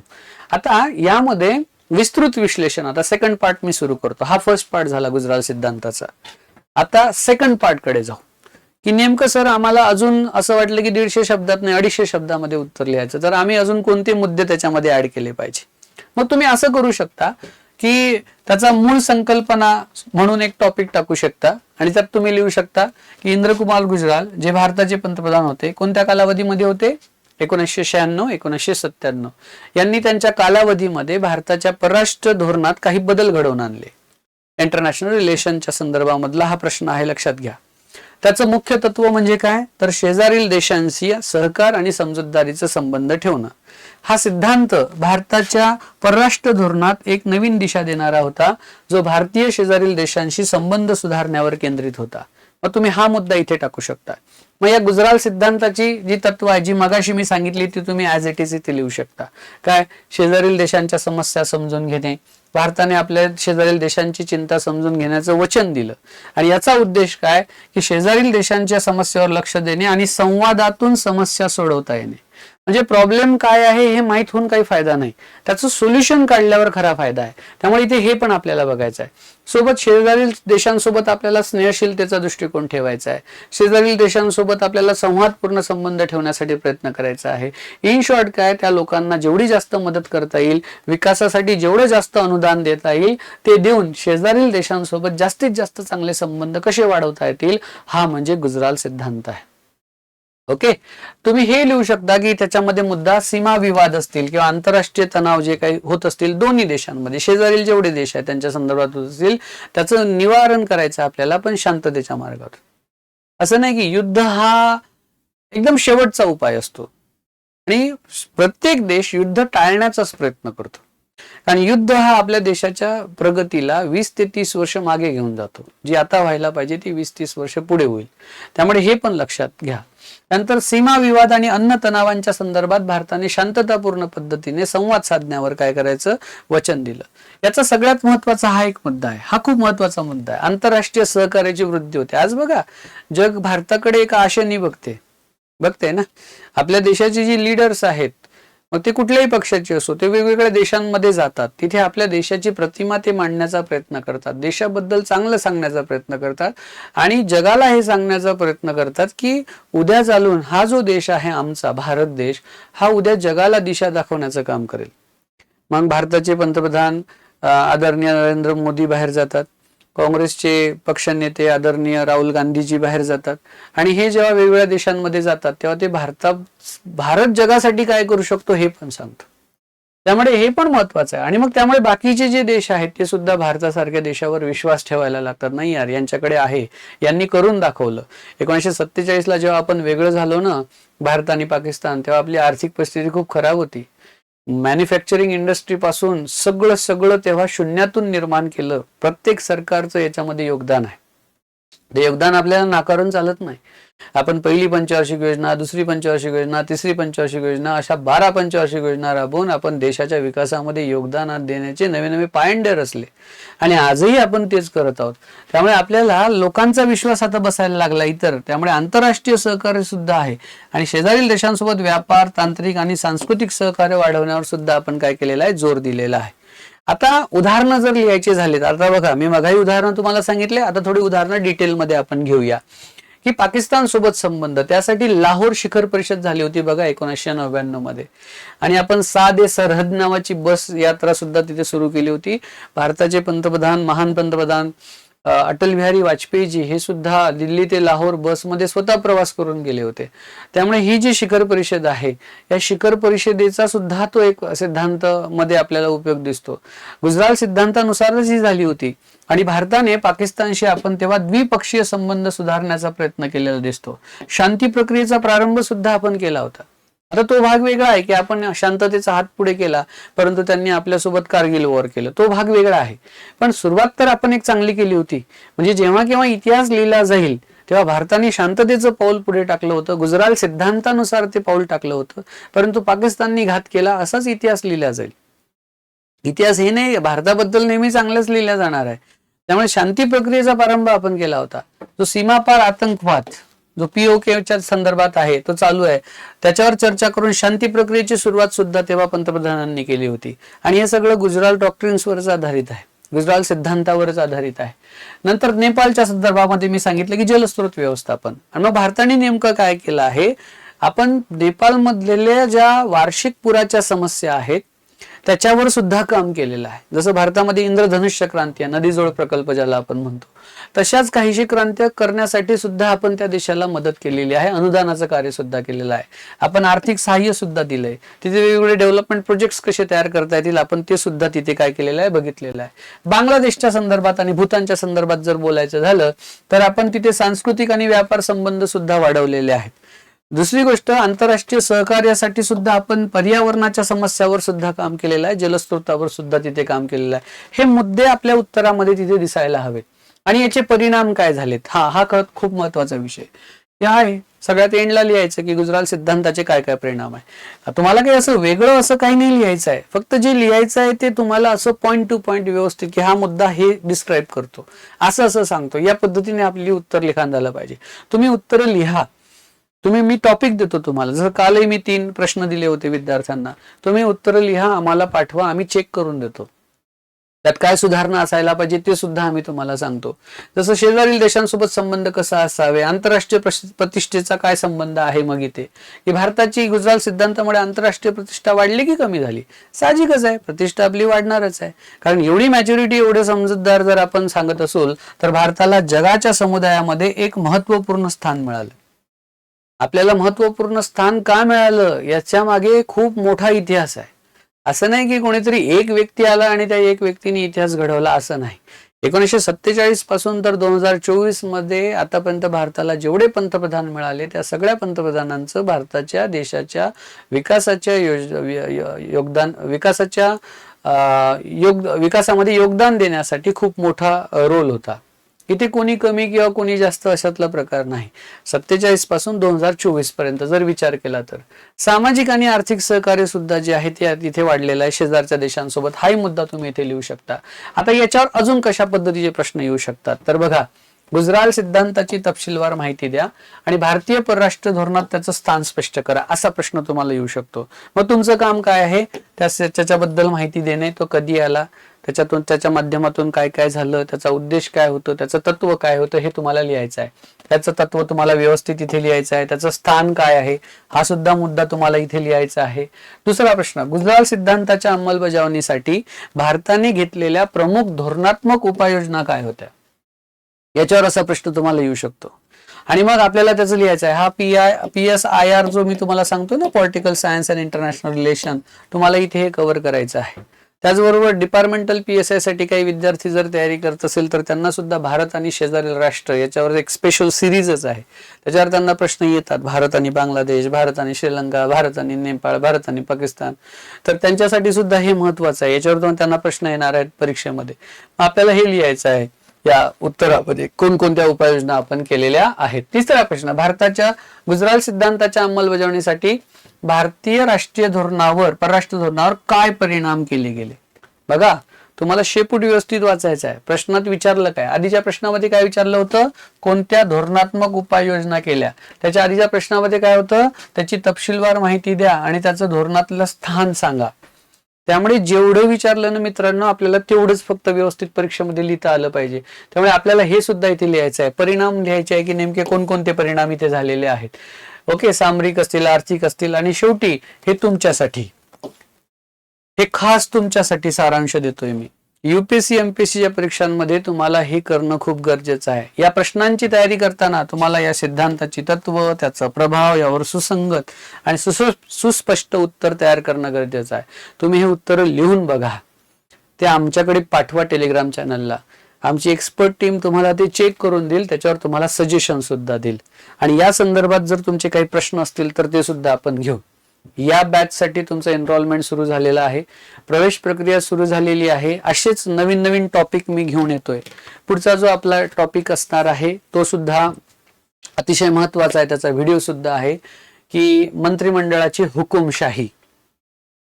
आता यामध्ये विस्तृत विश्लेषण, आता सेकंड पार्ट मी सुरू करतो. हा फर्स्ट पार्ट झाला गुजराल सिद्धांताचा. आता सेकंड पार्ट कडे जाऊ की नेमकं सर आम्हाला अजून असं वाटलं की 150 शब्दात नाही 250 शब्दामध्ये उत्तर लिहायचं, तर आम्ही अजून कोणते मुद्दे त्याच्यामध्ये ऍड केले पाहिजे. मग तुम्ही असं करू शकता की त्याचा मूळ संकल्पना म्हणून एक टॉपिक टाकू शकता आणि त्यात तुम्ही लिहू शकता की इंद्रकुमार गुजराल जे भारताचे पंतप्रधान होते, कोणत्या कालावधीमध्ये होते, 1996-1997, यांनी त्यांच्या कालावधीमध्ये भारताच्या परराष्ट्र धोरणात काही बदल घडवून आणले. इंटरनॅशनल रिलेशनच्या संदर्भामधला हा प्रश्न आहे, लक्षात घ्या. त्याचं मुख्य तत्व म्हणजे काय तर शेजारील देशांशी सहकार आणि समजूतदारीचा संबंध ठेवणं. हा सिद्धांत भारताच्या परराष्ट्र धोरणात एक नवीन दिशा देणारा होता, जो भारतीय शेजारील देशांशी संबंध सुधारण्यावर केंद्रित होता. मग तुम्ही हा मुद्दा इथे टाकू शकता. मग या गुजराल सिद्धांताची जी तत्व आहे, जी मगाशी मी सांगितली, ती तुम्ही ॲज इट इज इथे लिहू शकता. काय, शेजारील देशांच्या समस्या समजून घेणे, भारताने आपल्या शेजारील देशांची चिंता समजून घेण्याचं वचन दिलं. आणि याचा उद्देश काय की शेजारील देशांच्या समस्येवर लक्ष देणे आणि संवादातून समस्या सोडवता येणे. म्हणजे प्रॉब्लेम काय आहे हे माहीत होऊन काही फायदा नाही, त्याचं सोल्युशन काढल्यावर खरा फायदा आहे. त्यामुळे इथे हे पण आपल्याला बघायचं आहे. सोबत शेजारील देशांसोबत आपल्याला स्नेहशीलतेचा दृष्टिकोन ठेवायचा आहे. शेजारील देशांसोबत आपल्याला संवादपूर्ण संबंध ठेवण्यासाठी प्रयत्न करायचा आहे. इन शॉर्ट काय, त्या लोकांना जेवढी जास्त मदत करता येईल, विकासासाठी जेवढं जास्त अनुदान देता येईल ते देऊन शेजारील देशांसोबत जास्तीत जास्त चांगले संबंध कसे वाढवता येतील, हा म्हणजे गुजराल सिद्धांत आहे. ओके, तुम्ही हे लिहू शकता की त्याच्यामध्ये मुद्दा सीमा विवाद असतील किंवा आंतरराष्ट्रीय तणाव जे काही होत असतील दोन्ही देशांमध्ये, शेजारील जेवढे देश आहेत त्यांच्या संदर्भात होत असतील, त्याचं निवारण करायचं आपल्याला, पण शांततेच्या मार्गावर. असं नाही की युद्ध हा एकदम शेवटचा उपाय असतो आणि प्रत्येक देश युद्ध टाळण्याचाच प्रयत्न करतो, कारण युद्ध हा आपल्या देशाच्या प्रगतीला 20 ते 30 वर्ष मागे घेऊन जातो. जी आता व्हायला पाहिजे ती 20-30 वर्ष पुढे होईल. त्यामुळे हे पण लक्षात घ्या. नंतर सीमा विवाद आणि अन्न तणावांच्या संदर्भात भारताने शांततापूर्ण पद्धतीने संवाद साधण्यावर काय करायचं वचन दिलं. याचा सगळ्यात महत्वाचा हा एक मुद्दा आहे, हा खूप महत्वाचा मुद्दा आहे. आंतरराष्ट्रीय सहकार्याची वृद्धी होते. आज बघा जग भारताकडे एका आशेने बघते ना. आपल्या देशाचे जी लीडर्स आहेत, मग ते कुठल्याही पक्षाचे असो, ते वेगवेगळ्या देशांमध्ये जातात, तिथे आपल्या देशाची प्रतिमा ते मांडण्याचा प्रयत्न करतात, देशाबद्दल चांगलं सांगण्याचा प्रयत्न करतात आणि जगाला हे सांगण्याचा प्रयत्न करतात की उद्या चालून हा जो देश आहे आमचा भारत देश, हा उद्या जगाला दिशा दाखवण्याचं काम करेल. मग भारताचे पंतप्रधान आदरणीय नरेंद्र मोदी बाहेर जातात, काँग्रेसचे पक्ष नेते आदरणीय राहुल गांधीजी बाहेर जातात आणि हे जेव्हा वेगवेगळ्या देशांमध्ये जातात तेव्हा ते भारत जगासाठी काय करू शकतो हे पण सांगतो. त्यामुळे हे पण महत्वाचं आहे. आणि मग त्यामुळे बाकीचे जे देश आहेत ते सुद्धा भारतासारख्या देशावर विश्वास ठेवायला लागतात. नाही यार, यांच्याकडे आहे, यांनी करून दाखवलं. 1947 ला जेव्हा आपण वेगळं झालो ना, भारत आणि पाकिस्तान, तेव्हा आपली आर्थिक परिस्थिती खूप खराब होती. मॅन्युफॅक्चरिंग इंडस्ट्री पासून सगळं तेव्हा शून्यातून निर्माण केलं. प्रत्येक सरकारचं याच्यामध्ये योगदान आहे. ते योगदान आपल्याला नाकारून चालत नाही. आपण पहिली पंचवार्षिक योजना, दुसरी पंचवार्षिक योजना, तिसरी पंचवार्षिक योजना, अशा 12 पंचवार्षिक योजना राबवून आपण देशाच्या विकासामध्ये योगदान देण्याचे नवे नवे पायंडे रचले आणि आजही आपण तेच करत आहोत. त्यामुळे आपल्याला लोकांचा विश्वास आता बसायला लागला इतर. त्यामुळे आंतरराष्ट्रीय सहकार्य सुद्धा आहे आणि शेजारील देशांसोबत व्यापार, तांत्रिक आणि सांस्कृतिक सहकार्य वाढवण्यावर सुद्धा आपण काय केलेलं आहे, जोर दिलेला आहे. आता उदाहरणं जर लिहायचे झालेत, आता बघा मी मगाही उदाहरणं तुम्हाला सांगितले, आता थोडी उदाहरणं डिटेलमध्ये आपण घेऊया की पाकिस्तान सोबत संबंध. त्यासाठी लाहोर शिखर परिषद झाली होती बघा 1999 मध्ये आणि आपण सादे सरहद नावाची बस यात्रा सुद्धा तिथे सुरू केली होती. भारताचे पंतप्रधान, महान पंतप्रधान अटल बिहारी वाजपेयीजी हे सुद्धा दिल्ली ते लाहोर बसमध्ये स्वतः प्रवास करून गेले होते. त्यामुळे ही जी शिखर परिषद आहे, या शिखर परिषदेचा सुद्धा तो एक सिद्धांत मध्ये आपल्याला उपयोग दिसतो. गुजराल सिद्धांतानुसारच ही झाली होती आणि भारताने पाकिस्तानशी आपण तेव्हा द्विपक्षीय संबंध सुधारण्याचा प्रयत्न केलेला दिसतो. शांती प्रक्रियेचा प्रारंभ सुद्धा आपण केला होता. आता तो भाग वेगळा आहे की आपण शांततेचा हात पुढे केला, परंतु त्यांनी आपल्यासोबत कारगिल वॉर केलं, तो भाग वेगळा आहे. पण सुरुवात तर आपण एक चांगली केली होती. म्हणजे जेव्हा केव्हा इतिहास लिहिला जाईल तेव्हा भारताने शांततेचं पाऊल पुढे टाकलं होतं, गुजराल सिद्धांतानुसार ते पाऊल टाकलं होतं, परंतु पाकिस्तानने घात केला, असाच इतिहास लिहिला जाईल. इतिहास हे नाही, भारताबद्दल नेहमी चांगलंच लिहिला जाणार आहे. त्यामुळे शांती प्रक्रियेचा प्रारंभ आपण केला होता. जो सीमापार आतंकवाद जो POKच्या संदर्भात आहे तो चालू आहे, त्याच्यावर चर्चा करून शांती प्रक्रियेची सुरुवात सुद्धा तेव्हा पंतप्रधानांनी केली होती आणि हे सगळं गुजराल डॉक्ट्रिन्सवरच आधारित आहे, गुजराल सिद्धांतावरच आधारित आहे. नंतर नेपाळच्या संदर्भामध्ये मी सांगितलं की जलस्रोत व्यवस्थापन. आणि मग भारताने नेमकं काय केलं आहे, आपण नेपाळमधल्या ज्या वार्षिक पुराच्या समस्या आहेत त्याच्यावर सुद्धा काम केलेलं आहे. जसं भारतामध्ये इंद्रधनुष्य क्रांती, नदीजोड प्रकल्प ज्याला आपण म्हणतो, तशाच काहीशी क्रांत्या करण्यासाठी सुद्धा आपण त्या देशाला मदत केलेली आहे, अनुदानाचं कार्य सुद्धा केलेलं आहे. आपण आर्थिक सहाय्य सुद्धा दिलंय. तिथे वेगवेगळे डेव्हलपमेंट प्रोजेक्ट्स कसे तयार करता येतील आपण ते सुद्धा तिथे काय केलेलं आहे, बघितलेलं आहे. बांगलादेशच्या संदर्भात आणि भूतानच्या संदर्भात जर बोलायचं झालं तर आपण तिथे सांस्कृतिक आणि व्यापार संबंध सुद्धा वाढवलेले आहेत. दुसरी गोष्ट, आंतरराष्ट्रीय सहकार्यासाठी सुद्धा आपण पर्यावरणाच्या समस्यावर सुद्धा काम केलेलं आहे, जलस्रोतावर सुद्धा तिथे काम केलेलं आहे. हे मुद्दे आपल्या उत्तरामध्ये तिथे दिसायला हवेत आणि याचे परिणाम काय झालेत, हा खूप महत्वाचा विषय आहे. सगळ्यात एंडला लिहायचं की गुजराल सिद्धांताचे काय काय परिणाम आहे. तुम्हाला काही असं वेगळं असं काही नाही लिहायचं आहे, फक्त जे लिहायचं आहे ते तुम्हाला असं पॉइंट टू पॉइंट व्यवस्थित की हा मुद्दा हे डिस्क्राईब करतो, असं सांगतो, या पद्धतीने आपली उत्तर लिखाण झालं पाहिजे. तुम्ही उत्तर लिहा मी टॉपिक देतो तुम्हाला, जसं कालही मी 3 प्रश्न दिले होते विद्यार्थ्यांना, तुम्ही उत्तरं लिहा, आम्हाला पाठवा, आम्ही चेक करून देतो. त्यात काय सुधारणा असायला पाहिजे ते सुद्धा आम्ही तुम्हाला सांगतो. जसं शेजारील देशांसोबत संबंध कसा असावे, आंतरराष्ट्रीय प्रतिष्ठेचा काय संबंध आहे, मग इथे की भारताची गुजराल सिद्धांतामुळे आंतरराष्ट्रीय प्रतिष्ठा वाढली की कमी झाली. साहजिकच आहे, प्रतिष्ठा आपली वाढणारच आहे, कारण एवढी मॅच्युरिटी, एवढे समजूतदार जर आपण सांगत असू तर भारताला जगाच्या समुदायामध्ये एक महत्वपूर्ण स्थान मिळालं. आपल्याला महत्वपूर्ण स्थान का मिळालं याच्या मागे खूप मोठा इतिहास आहे. असं नाही की कोणीतरी एक व्यक्ती आला आणि त्या एक व्यक्तीने इतिहास घडवला, असं नाही. 1947 पासून तर 2024 मध्ये आतापर्यंत भारताला जेवढे पंतप्रधान मिळाले त्या सगळ्या पंतप्रधानांचं भारताच्या देशाच्या विकासाच्या विकासामध्ये योगदान देण्यासाठी खूप मोठा रोल होता. इथे कोणी कमी किंवा कोणी जास्त अशातला प्रकार नाही. 47 पासून 2024 पर्यंत जर विचार केला तर सामाजिक आणि आर्थिक सहकार्य सुद्धा जे आहे ते इथे वाढलेलं आहे शेजारच्या देशांसोबत. हाही मुद्दा तुम्ही इथे लिहू शकता. आता याच्यावर अजून कशा पद्धतीचे प्रश्न येऊ शकतात तर बघा, गुजराल सिद्धांताची तपशीलवार माहिती द्या आणि भारतीय परराष्ट्र धोरणात त्याचं स्थान स्पष्ट करा, असा प्रश्न तुम्हाला येऊ शकतो. मग तुमचं काम काय आहे, त्याच्याबद्दल माहिती देणे, तो कधी आला, त्याच्या माध्यमातून काय काय झालं, त्याचा उद्देश काय होतं, त्याचं तत्व काय होतं हे तुम्हाला लिहायचं आहे. त्याचं तत्व तुम्हाला व्यवस्थित इथे लिहायचं आहे. त्याचं स्थान काय आहे हा सुद्धा मुद्दा तुम्हाला इथे लिहायचा आहे. दुसरा प्रश्न, गुजराल सिद्धांताच्या अंमलबजावणीसाठी भारताने घेतलेल्या प्रमुख धोरणात्मक उपाययोजना काय होत्या, याच्यावर असा प्रश्न तुम्हाला येऊ शकतो. आणि मग आपल्याला त्याचं लिहायचं आहे. हा PSIR जो मी तुम्हाला सांगतो ना, political science and international relation, तुम्हाला इथे हे कव्हर करायचं आहे. त्याचबरोबर डिपार्टमेंटल PSI साठी काही विद्यार्थी जर तयारी करत असेल तर त्यांना सुद्धा भारत आणि शेजारील राष्ट्र याच्यावर एक स्पेशल सिरीजच आहे. त्याच्यावर त्यांना प्रश्न येतात, भारत आणि बांगलादेश, भारत आणि श्रीलंका, भारत आणि नेपाळ, भारत आणि पाकिस्तान, तर त्यांच्यासाठी सुद्धा हे महत्वाचं आहे. याच्यावर त्यांना प्रश्न येणार आहेत परीक्षेमध्ये. आपल्याला हे लिहायचं आहे या उत्तरामध्ये कोणकोणत्या उपाययोजना आपण केलेल्या आहेत. तिसरा प्रश्न, भारताच्या गुजराल सिद्धांताच्या अंमलबजावणीसाठी भारतीय राष्ट्रीय धोरणावर, परराष्ट्र धोरणावर काय परिणाम केले गेले. बघा, तुम्हाला शेपूट व्यवस्थित वाचायचं आहे. प्रश्नात विचारलं काय, आधीच्या प्रश्नामध्ये काय विचारलं होतं, कोणत्या धोरणात्मक उपाययोजना केल्या. त्याच्या आधीच्या प्रश्नामध्ये काय होतं, त्याची तपशीलवार माहिती द्या आणि त्याचं धोरणातलं स्थान सांगा. त्यामुळे जेवढं विचारलं ना मित्रांनो, आपल्याला तेवढंच फक्त व्यवस्थित परीक्षेमध्ये लिहिता आलं पाहिजे. त्यामुळे आपल्याला हे सुद्धा इथे लिहायचं आहे, परिणाम लिहायचे आहे की नेमके कोणकोणते परिणाम इथे झालेले आहेत. ओके, सामरिक असतील, आर्थिक असतील, आणि शेवटी हे तुमच्यासाठी, हे खास तुमच्यासाठी सारांश देतोय मी. UPSC MPSCच्या परीक्षांमध्ये तुम्हाला हे करणं खूप गरजेचं आहे. या प्रश्नांची तयारी करताना तुम्हाला या सिद्धांताची तत्व, त्याचा प्रभाव यावर सुसंगत आणि सुस्पष्ट उत्तर तयार करणं गरजेचं आहे. तुम्ही हे उत्तर लिहून बघा, ते आमच्याकडे पाठवा टेलिग्राम चॅनलला. आमची एक्सपर्ट टीम तुम्हाला ते चेक करून देईल, त्याच्यावर तुम्हाला सजेशन सुद्धा देईल. आणि या संदर्भात जर तुमचे काही प्रश्न असतील तर ते सुद्धा आपण घेऊ. या बॅचसाठी तुमचं एनरोलमेंट सुरू झालेलं आहे, प्रवेश प्रक्रिया सुरू झालेली आहे. असेच नवीन नवीन टॉपिक मी घेऊन येतोय. पुढचा जो आपला टॉपिक असणार आहे तो सुद्धा अतिशय महत्वाचा आहे, त्याचा व्हिडिओ सुद्धा आहे की मंत्रिमंडळाची हुकुमशाही.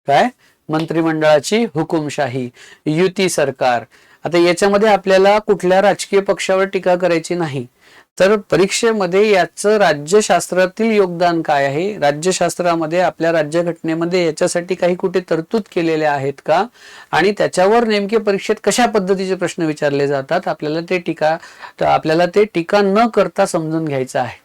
काय, मंत्रिमंडळाची हुकुमशाही, युती सरकार. आता याच्यामध्ये आपल्याला कुठल्या राजकीय पक्षावर टीका करायची नाही, तर परीक्षेमध्ये याचं राज्यशास्त्रातील योगदान काय आहे, राज्यशास्त्रामध्ये आपल्या राज्यघटनेमध्ये याच्यासाठी काही कुठे तरतूद केलेल्या आहेत का, आणि त्याच्यावर नेमके परीक्षेत कशा पद्धतीचे प्रश्न विचारले जातात, आपल्याला ते टीका न करता समजून घ्यायचं आहे.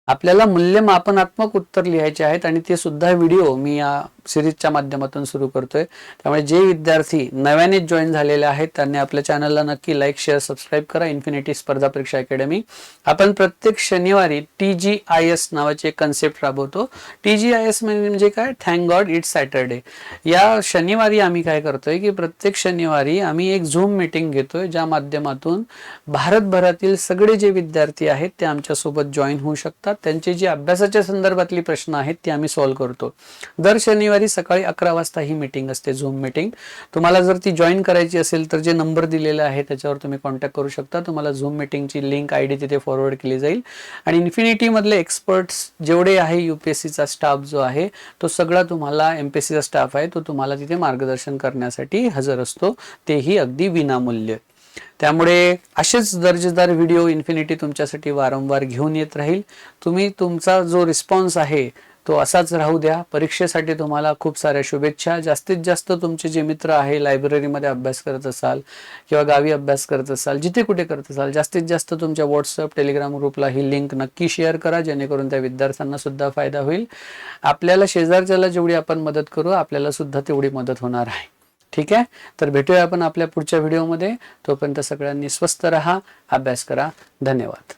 आपल्याला मूल्यमापनात्मक उत्तर लिहायचे आहेत आणि ते सुद्धा व्हिडिओ मी या सिरीजच्या माध्यमातून सुरू करतोय. त्यामुळे जे विद्यार्थी नव्याने जॉईन झालेले आहेत त्यांनी आपल्या चॅनलला नक्की लाईक, शेअर, सबस्क्राईब करा. इन्फिनिटी स्पर्धा परीक्षा अकॅडमी. आपण प्रत्येक शनिवारी TGIS नावाची एक कन्सेप्ट राबवतो. TGIS म्हणजे काय, थँक गॉड इट्स सॅटरडे. या शनिवारी आम्ही काय करतोय की प्रत्येक शनिवारी आम्ही एक झूम मीटिंग घेतोय, ज्या माध्यमातून भारतभरातील सगळे जे विद्यार्थी आहेत ते आमच्या सोबत जॉईन होऊ शकतात. त्यांची जी अभ्यासाच्या संदर्भातली प्रश्न आहेत ती आम्ही सॉल्व्ह करतो. दर शनिवारी सकाळी 11 वाजता ही मीटिंग असते, झूम मीटिंग. तुम्हाला जर ती जॉईन करायची असेल तर जे नंबर दिलेला आहे त्याच्यावर तुम्ही कॉन्टॅक्ट करू शकता. तुम्हाला झूम मीटिंगची लिंक ID तिथे फॉरवर्ड केली जाईल. आणि इन्फिनिटी मधले एक्सपर्ट्स जेवढे आहे, UPSCचा स्टाफ जो आहे तो सगळा तुम्हाला, MPSCचा स्टाफ आहे तो तुम्हाला तिथे मार्गदर्शन करण्यासाठी हजर असतो, तेही अगदी विनामूल्य. त्यामुळे असेच दर्जेदार व्हिडिओ इन्फिनिटी तुमच्यासाठी वारंवार घेऊन येत राहील. तुम्ही तुमचा जो रिस्पॉन्स आहे तो असाच राहू द्या. परीक्षेसाठी तुम्हाला खूप साऱ्या शुभेच्छा. जास्तीत जास्त तुमचे जे मित्र आहे, लायब्ररीमध्ये अभ्यास करत असाल किंवा गावी अभ्यास करत असाल, जिथे कुठे करत असाल, जास्तीत जास्त तुमच्या व्हॉट्सअप, टेलिग्राम ग्रुपला ही लिंक नक्की शेअर करा, जेणेकरून त्या विद्यार्थ्यांना सुद्धा फायदा होईल. आपल्याला शेजारच्याला जेवढी आपण मदत करू, आपल्याला सुद्धा तेवढी मदत होणार आहे. ठीक आहे, तर भेटूया आपण आपल्या पुढच्या व्हिडिओमध्ये. तोपर्यंत सगळ्यांनी स्वस्थ राहा, अभ्यास करा. धन्यवाद.